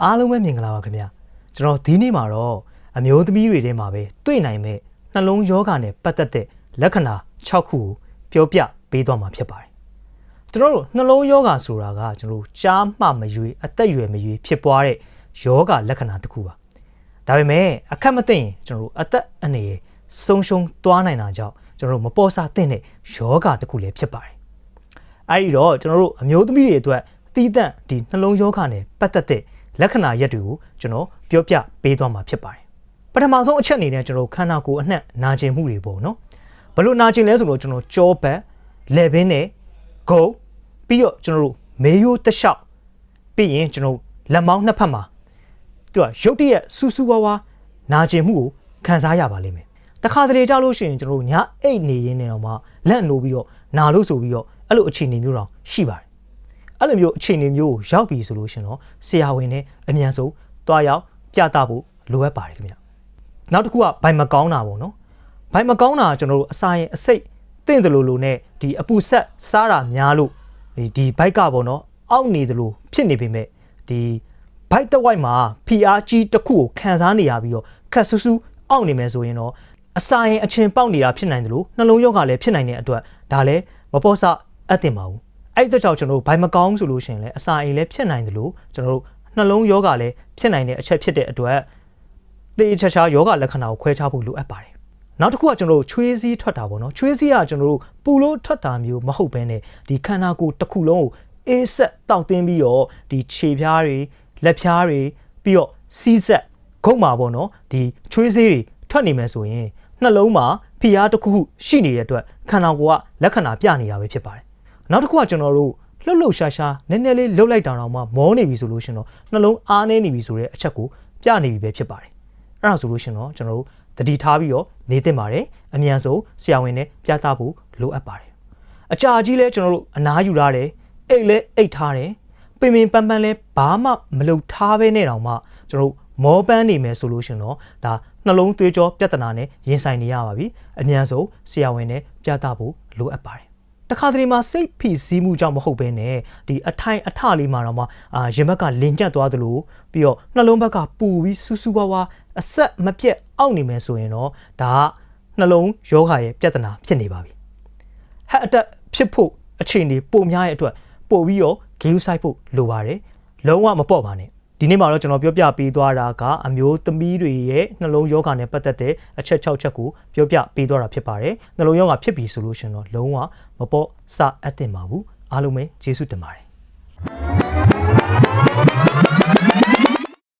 အားလုံးပဲမြင်ကြပါခင်ဗျာကျွန်တော်ဒီနေ့မှာတော့အမျိုးသမီးတွေထဲမှာပဲတွေ့နိုင်မဲ့နှလုံးယောဂနဲ့ပတ်သက်တဲ့လက္ခဏာ6ခုကိုပြောပြပေးသွားမှာဖြစ်ပါတယ်ကျွန်တော်တို့နှလုံးယောဂဆိုတာကကျွန်တော်ကြားမှမရွေးအသက်အရွယ်မရွေးဖြစ်ပွားတဲ့ယောဂလက္ခဏာတစ်ခုပါဒါပေမဲ့အခက်မသိရင်ကျွန်တော်တို့အသက်အနေနဲ့ဆုံးရှုံးသွားနိုင်တာကြောင့်ကျွန်တော်တို့မပေါ်စားသင့်တဲ့ယောဂတစ်ခုလည်းဖြစ်ပါတယ်အဲဒီတော့ကျွန်တော်တို့အမျိုးသမီးတွေအတွက်တီးတန့်ဒီနှလုံးယောဂနဲ့ပတ်သက်တဲ့လက္ခဏာရက်တွေကိုကျွန်တော်ပြောပြပေးသွားမှာဖြစ်ပါတယ်ပထမဆုံးအချက်အနေနဲ့ကျွန်တော်ခန္ဓာကိုယ်အနှံ့နာကျင်မှုတွေပေါ့နော်ဘလို့နာကျင်လဲဆိုတော့ကျွန်တော်ကြောပတ်လက်ဘင်းနဲ့ဂုံပြီးတော့ကျွန်တော်တို့မေးရိုးတစ်လျှောက်ပြီးရင်ကျွန်တော်လက်မောင်းနှစ်ဖက်မှာသူကရုတ်တရက်ဆူဆူဝါးဝါနာကျင်မှုကိုခံစားရပါလိမ့်မယ်တခါတလေကြောက်လို့ရှိရင်ကျွန်တော်ညအိတ်နေရင်းနဲ့တော့မှလက်နိုးပြီးတော့နာလို့ဆိုပြီးတော့အဲ့လိုအခြေအနေမျိုးတော့ရှိပါတယ်အဲ့လိုမျိုးအခြေအနေမျိုးကိုရောက်ပြီဆိုလို့ရှင်တော့ဆရာဝန်နဲ့အမြန်ဆုံးတွားရောက်ပြသဖို့လိုအပ်ပါတယ်ခင်ဗျနောက်တစ်ခုကဘိုင်မကောင်းတာပေါ့နော်ဘိုင်မကောင်းတာကျွန်တော်တို့အစာရင်အစိတ်တင့်တယ်လို့နဲ့ဒီအပူဆက်စားတာများလို့ဒီဘိုက်ကပေါ့နော်အောက်နေတယ်လို့ဖြစ်နေပေမဲ့ဒီဘိုက်တစ်ဝိုက်မှာဖိအားကြီးတစ်ခုကိုခံစားနေရပြီးတော့ခက်ဆူဆူအောက်နေမယ်ဆိုရင်တော့အစာရင်အချင်းပေါက်နေတာဖြစ်နိုင်တယ်လို့နှလုံးရောဂါလည်းဖြစ်နိုင်တဲ့အတွက်ဒါလည်းမပေါ်ဆအပ်တင်ပါဘူးအဲ့ဒီကြောင့်ကျွန်တော်တို့ဘိုင်မကောင်းဆိုလို့ရှိရင်လည်းအစာအိမ်လည်းဖြစ်နိုင်တယ်လို့ကျွန်တော်တို့နှလုံးယောဂလည်းဖြစ်နိုင်တဲ့အချက်ဖြစ်တဲ့အတွက်တေးချာချာယောဂလက္ခဏာကိုခွဲခြားဖို့လိုအပ်ပါတယ်နောက်တစ်ခုကကျွန်တော်တို့ချွေးစည်းထွက်တာပေါ့နော်ချွေးစည်းကကျွန်တော်တို့ပူလို့ထွက်တာမျိုးမဟုတ်ဘဲနဲ့ဒီခန္ဓာကိုယ်တစ်ခုလုံးကိုအေးဆက်တောက်တင်းပြီးတော့ဒီခြေဖြားတွေလက်ဖြားတွေပြီးတော့စီးဆက်ဂုတ်မှာပေါ့နော်ဒီချွေးစည်းတွေထွက်နေမယ်ဆိုရင်နှလုံးမှာဖိအားတစ်ခုခုရှိနေတဲ့အတွက်ခန္ဓာကိုယ်ကလက္ခဏာပြနေတာပဲဖြစ်ပါတယ်နောက်တစ်ခုကကျွန်တော်တို့လှုပ်လှုပ်ရှားရှားနည်းနည်းလေးလှုပ်လိုက်တာတော့မှမောနေပြီဆိုလို့ရှင်တော့နှလုံးအားနေနေပြီဆိုတဲ့အချက်ကိုပြနေပြီပဲဖြစ်ပါတယ်အဲ့ဒါဆိုလို့ရှင်တော့ကျွန်တော်တို့တတိထားပြီးတော့နေသင့်ပါတယ်အမြန်ဆုံးဆရာဝန်နဲ့ပြသဖို့လိုအပ်ပါတယ်အကြာကြီးလဲကျွန်တော်တို့အနားယူရတယ်အိတ်လဲအိတ်ထားတယ်ပင်ပင်ပန်းပန်းလဲဘာမှမလုပ်ထားဘဲနဲ့တောင်မှကျွန်တော်တို့မောပန်းနေမယ်ဆိုလို့ရှင်တော့ဒါနှလုံးသွေးကြောပြဿနာနဲ့ရင်ဆိုင်နေရပါပြီအမြန်ဆုံးဆရာဝန်နဲ့ပြသဖို့လိုအပ်ပါတယ်တခါတလေမှာစိတ်ဖိစီးမှုကြောင့်မဟုတ်ဘဲနဲ့ဒီအထိုင်အထလေးမှာတော့မှရင်ဘက်ကလင်ကျက်သွားသလိုပြီးတော့နှလုံးဘက်ကပူပြီးဆူဆူဝါးဝါအဆက်မပြတ်အောက်နေမယ်ဆိုရင်တော့ဒါကနှလုံးယောဂရဲ့ပြဿနာဖြစ်နေပါပြီဟက်အတက်ဖြစ်ဖို့အခြေအနေပိုများရဲ့အတွက်ပို့ပြီးတော့ဂေးယူဆိုင်ဖို့လိုပါတယ်လုံးဝမပေါ့ပါနဲ့ဒီနေ့မှာတော့ကျွန်တော်ပြောပြပေးသွားတာကအမျိုးသမီးတွေရဲ့နှလုံးယောဂနဲ့ပတ်သက်တဲ့အချက်6ချက်ကိုပြောပြပေးသွားတာဖြစ်ပါတယ်နှလုံးယောဂဖြစ်ပြီဆိုလို့ရှင်တော့လုံးဝမပေါ့စအပ်တင်ပါဘူးအားလုံးပဲကျေးဇူးတင်ပါတယ်